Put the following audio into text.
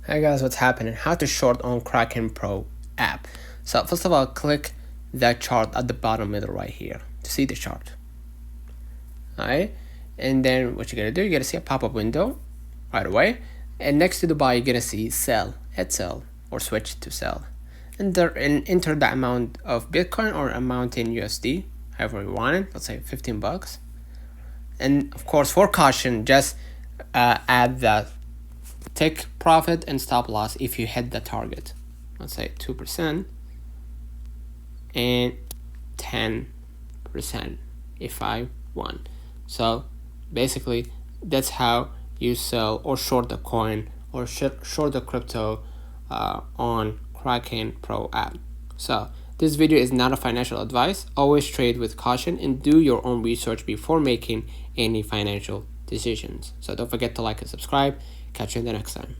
Hey guys, what's happening? How to short on Kraken Pro app. So first of all, click that chart at the bottom middle right here to see the chart. Alright, and then what you're gonna do, you're gonna see a pop-up window right away, and next to the buy you're gonna see sell, hit sell or switch to sell, and enter the amount of Bitcoin or amount in USD, however you want it. Let's say 15 bucks, and of course for caution, just add that take profit and stop loss if you hit the target. Let's say 2% and 10% if I won. So basically that's how you sell or short the coin or short the crypto on Kraken Pro app. So this video is not a financial advice. Always trade with caution and do your own research before making any financial decisions. So don't forget to like and subscribe. Catch you in the next time.